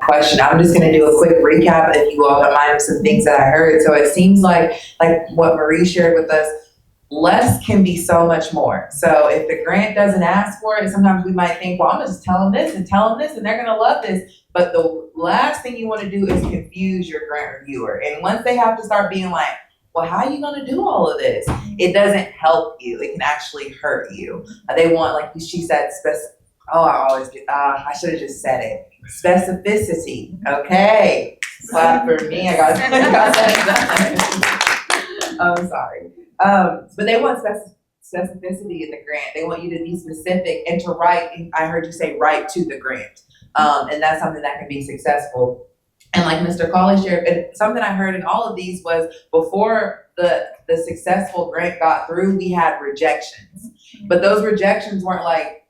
question. I'm just going to do a quick recap if you all don't mind of some things that I heard. So it seems like what Marie shared with us, less can be so much more. So if the grant doesn't ask for it, sometimes we might think, well, I'm gonna just tell them this and tell them this and they're gonna love this. But the last thing you want to do is confuse your grant reviewer. And once they have to start being like, well, how are you gonna do all of this? It doesn't help you. It can actually hurt you. They want, like she said, I should have just said it. Specificity. Okay. Clap for me. I got that. I'm sorry. But they want specificity in the grant. They want you to be specific and to write. I heard you say write to the grant. And that's something that can be successful. And like Mr. Colley shared, and something I heard in all of these was before the successful grant got through, we had rejections. But those rejections weren't like,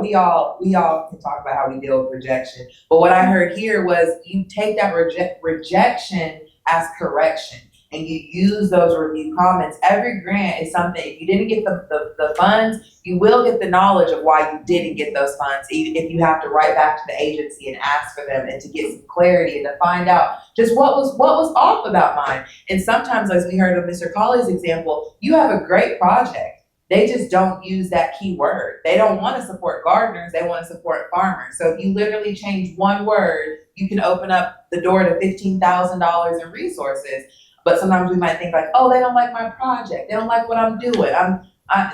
we all can talk about how we deal with rejection. But what I heard here was you take that rejection as correction. And you use those review comments. Every grant is something, if you didn't get the funds, you will get the knowledge of why you didn't get those funds, even if you have to write back to the agency and ask for them and to get some clarity and to find out just what was off about mine. And sometimes, as we heard of Mr. Colley's example, you have a great project. They just don't use that key word. They don't want to support gardeners, they want to support farmers. So if you literally change one word, you can open up the door to $15,000 in resources. But sometimes we might think like, oh, they don't like my project. They don't like what I'm doing.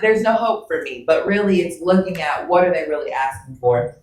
There's no hope for me. But really, it's looking at what are they really asking for.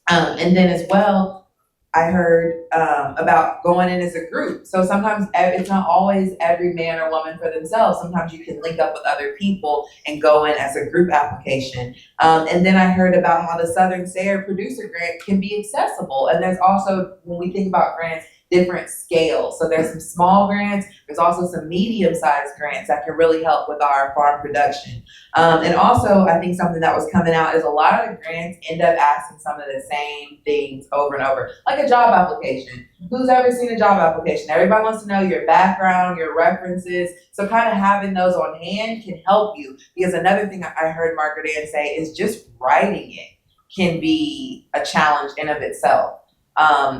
And then as well, I heard about going in as a group. So sometimes it's not always every man or woman for themselves. Sometimes you can link up with other people and go in as a group application. And then I heard about how the Southern SARE Producer Grant can be accessible. And there's also, when we think about grants, different scales. So there's some small grants, there's also some medium-sized grants that can really help with our farm production. And also, I think something that was coming out is a lot of the grants end up asking some of the same things over and over, like a job application. Who's ever seen a job application? Everybody wants to know your background, your references. So kind of having those on hand can help you. Because another thing I heard Margaret Ann say is just writing it can be a challenge in of itself.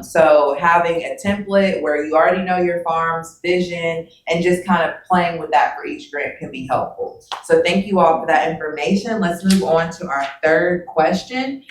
So having a template where you already know your farm's vision and just kind of playing with that for each grant can be helpful. So thank you all for that information. Let's move on to our third question.